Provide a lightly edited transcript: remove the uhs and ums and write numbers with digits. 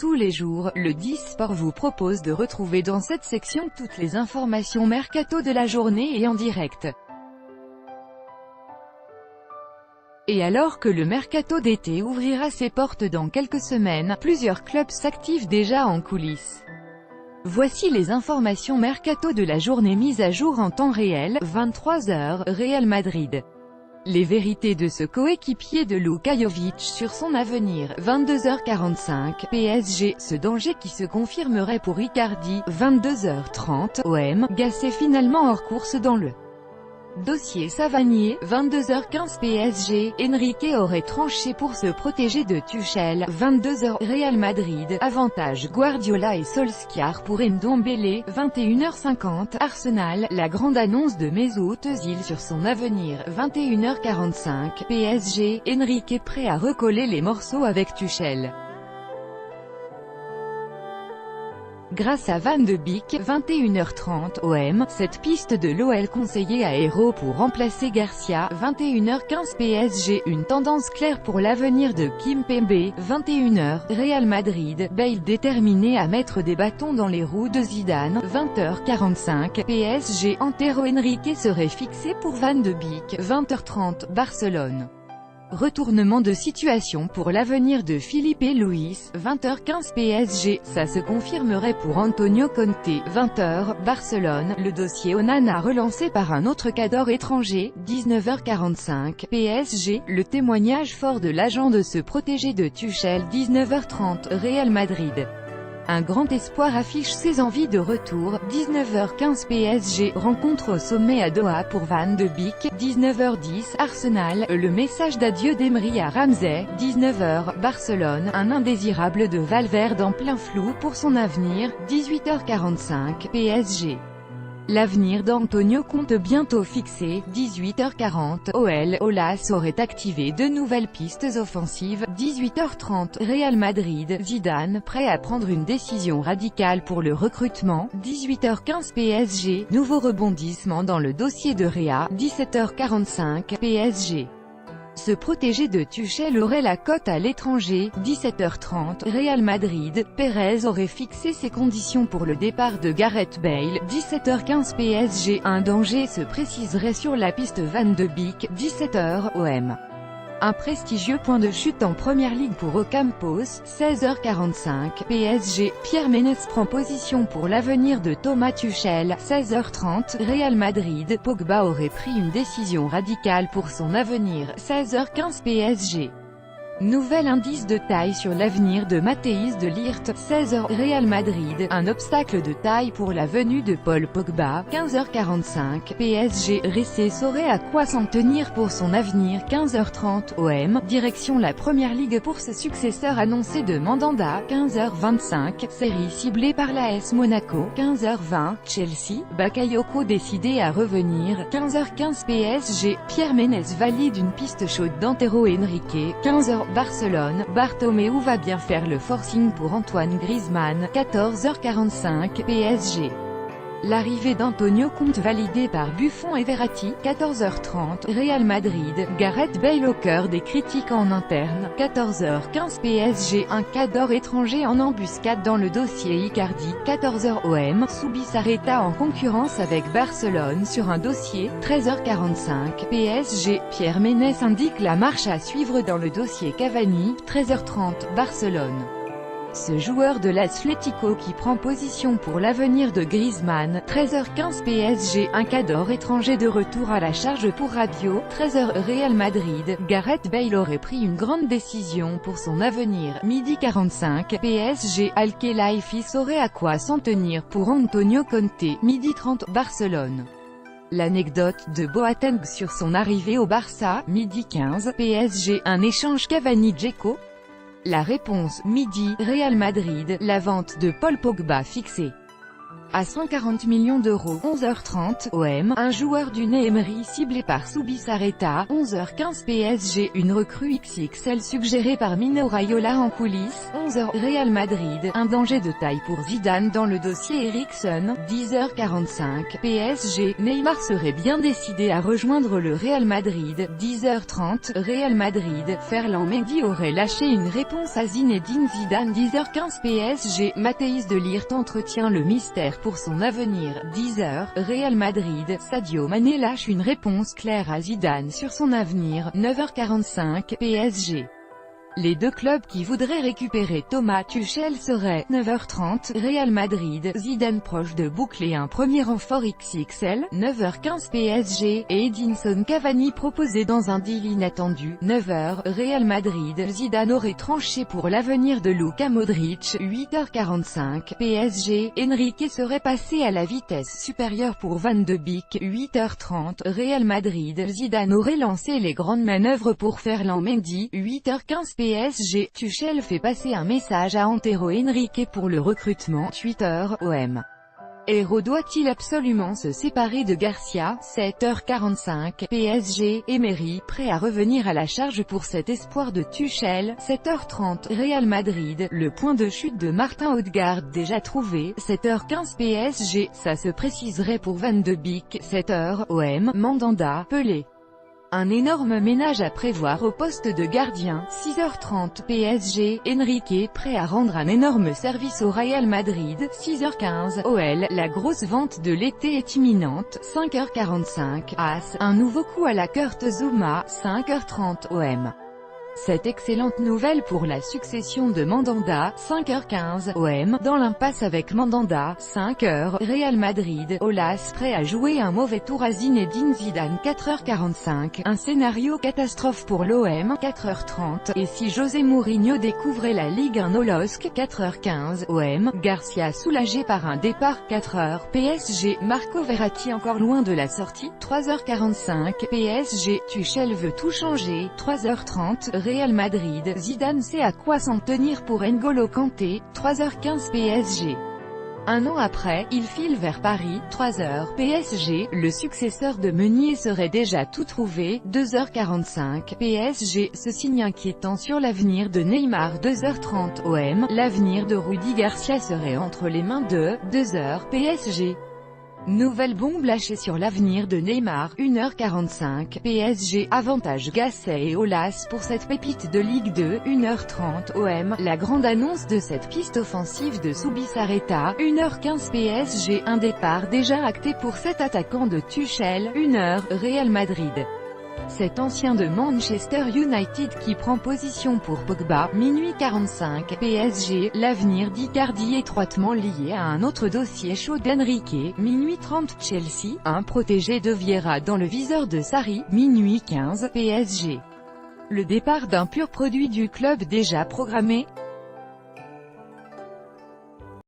tous les jours, le 10 Sport vous propose de retrouver dans cette section toutes les informations mercato de la journée et en direct. Et alors que le mercato d'été ouvrira ses portes dans quelques semaines, plusieurs clubs s'activent déjà en coulisses. Voici les informations mercato de la journée mises à jour en temps réel, 23h, Real Madrid. Les vérités de ce coéquipier de Luka Jovic sur son avenir, 22h45, PSG, ce danger qui se confirmerait pour Icardi, 22h30, OM, Gasset finalement hors course dans le dossier Savanier, 22h15 PSG, Enrique aurait tranché pour se protéger de Tuchel, 22h, Real Madrid, avantage Guardiola et Solskjaer pour Ndombele, 21h50, Arsenal, la grande annonce de Mesut Özil sur son avenir, 21h45, PSG, Enrique prêt à recoller les morceaux avec Tuchel. Grâce à Van de Beek, 21h30, OM, cette piste de l'OL conseillée à Hérault pour remplacer Garcia, 21h15 PSG, une tendance claire pour l'avenir de Kimpembe, 21h, Real Madrid, Bale déterminé à mettre des bâtons dans les roues de Zidane, 20h45, PSG, Antero Henrique serait fixé pour Van de Beek, 20h30, Barcelone. Retournement de situation pour l'avenir de Filipe Luis, 20h15 PSG, ça se confirmerait pour Antonio Conte, 20h, Barcelone, le dossier Onana relancé par un autre cadre étranger, 19h45, PSG, le témoignage fort de l'agent de se protéger de Tuchel, 19h30, Real Madrid. Un grand espoir affiche ses envies de retour, 19h15 PSG, rencontre au sommet à Doha pour Van de Beek, 19h10 Arsenal, le message d'adieu d'Emery à Ramsey, 19h Barcelone, un indésirable de Valverde en plein flou pour son avenir, 18h45 PSG. L'avenir d'Antonio Conte bientôt fixé, 18h40, OL, Olas aurait activé de nouvelles pistes offensives, 18h30, Real Madrid, Zidane prêt à prendre une décision radicale pour le recrutement, 18h15 PSG, nouveau rebondissement dans le dossier de Réa, 17h45, PSG. Se protéger de Tuchel aurait la cote à l'étranger, 17h30, Real Madrid, Pérez aurait fixé ses conditions pour le départ de Gareth Bale, 17h15 PSG, un danger se préciserait sur la piste Van de Beek, 17h, OM. Un prestigieux point de chute en première ligue pour Ocampos, 16h45, PSG, Pierre Ménès prend position pour l'avenir de Thomas Tuchel, 16h30, Real Madrid, Pogba aurait pris une décision radicale pour son avenir, 16h15 PSG. Nouvel indice de taille sur l'avenir de Matthijs de Ligt, 16h, Real Madrid, un obstacle de taille pour la venue de Paul Pogba, 15h45, PSG, Ressé saurait à quoi s'en tenir pour son avenir, 15h30, OM, direction la Première Ligue pour ce successeur annoncé de Mandanda, 15h25, série ciblée par l'AS Monaco, 15h20, Chelsea, Bakayoko décidé à revenir, 15h15 PSG, Pierre Ménès valide une piste chaude d'Antero Henrique, 15h Barcelone, Bartomeu va bien faire le forcing pour Antoine Griezmann, 14h45 PSG. L'arrivée d'Antonio Conte validée par Buffon et Verratti, 14h30, Real Madrid, Gareth Bale au cœur des critiques en interne, 14h15 PSG, un cadre étranger en embuscade dans le dossier Icardi, 14h OM, Zubizarreta en concurrence avec Barcelone sur un dossier, 13h45 PSG, Pierre Ménès indique la marche à suivre dans le dossier Cavani, 13h30, Barcelone. Ce joueur de l'Atlético qui prend position pour l'avenir de Griezmann, 13h15 PSG, un cadre étranger de retour à la charge pour Rabiot, 13h Real Madrid, Gareth Bale aurait pris une grande décision pour son avenir, midi 45 PSG, Al-Khelaifi saurait à quoi s'en tenir pour Antonio Conte, midi 30 Barcelone. L'anecdote de Boateng sur son arrivée au Barça, midi 15 PSG, un échange Cavani-Dzeko. La réponse, midi, Real Madrid, la vente de Paul Pogba fixée. à 140 millions d'euros. 11h30 OM, un joueur du Emery ciblé par Zubizarreta. 11h15 PSG, une recrue XXL suggérée par Mino Raiola en coulisses. 11h Real Madrid, un danger de taille pour Zidane dans le dossier Eriksen. 10h45 PSG, Neymar serait bien décidé à rejoindre le Real Madrid. 10h30 Real Madrid, Ferland Mendy aurait lâché une réponse à Zinedine Zidane. 10h15 PSG, Matthijs de Ligt entretient le mystère pour son avenir. 10h Real Madrid, Sadio Mané lâche une réponse claire à Zidane sur son avenir. 9h45 PSG. Les deux clubs qui voudraient récupérer Thomas Tuchel seraient 9h30 Real Madrid, Zidane proche de boucler un premier renfort XXL. 9h15 PSG, et Edinson Cavani proposé dans un deal inattendu. 9h Real Madrid, Zidane aurait tranché pour l'avenir de Luka Modric. 8h45 PSG, Enrique serait passé à la vitesse supérieure pour Van de Beek. 8h30 Real Madrid, Zidane aurait lancé les grandes manœuvres pour Ferland Mendy. 8h15 PSG, Tuchel fait passer un message à Antero Henrique pour le recrutement. 8h OM. Hérault doit-il absolument se séparer de Garcia? 7h45 PSG, Emery, prêt à revenir à la charge pour cet espoir de Tuchel. 7h30 Real Madrid, le point de chute de Martin Odegaard déjà trouvé. 7h15 PSG, ça se préciserait pour Van de Beek. 7h OM, Mandanda, Pelé. Un énorme ménage à prévoir au poste de gardien. 6h30 PSG, Enrique prêt à rendre un énorme service au Real Madrid. 6h15 OL, la grosse vente de l'été est imminente. 5h45 AS, un nouveau coup à la Kurt Zouma. 5h30 OM. Cette excellente nouvelle pour la succession de Mandanda. 5h15 OM, dans l'impasse avec Mandanda. 5h Real Madrid, Aulas prêt à jouer un mauvais tour à Zinedine Zidane. 4h45, un scénario catastrophe pour l'OM. 4h30, et si José Mourinho découvrait la Ligue 1 au LOSC. 4h15 OM, Garcia soulagé par un départ. 4h PSG, Marco Verratti encore loin de la sortie. 3h45 PSG, Tuchel veut tout changer. 3h30 Real Madrid, Zidane sait à quoi s'en tenir pour N'Golo Kanté. 3h15 PSG. Un an après, il file vers Paris. 3h PSG, le successeur de Meunier serait déjà tout trouvé. 2h45 PSG, ce signe inquiétant sur l'avenir de Neymar. 2h30 OM, l'avenir de Rudy Garcia serait entre les mains de 2h PSG. Nouvelle bombe lâchée sur l'avenir de Neymar. 1h45 PSG, avantage Gasset et Aulas pour cette pépite de Ligue 2. 1h30 OM, la grande annonce de cette piste offensive de Zubizarreta. 1h15 PSG, un départ déjà acté pour cet attaquant de Tuchel. 1h Real Madrid. Cet ancien de Manchester United qui prend position pour Pogba. Minuit 45 PSG, l'avenir d'Icardi étroitement lié à un autre dossier chaud d'Enrique. Minuit 30 Chelsea, un protégé de Vieira dans le viseur de Sarri. Minuit 15 PSG. Le départ d'un pur produit du club déjà programmé.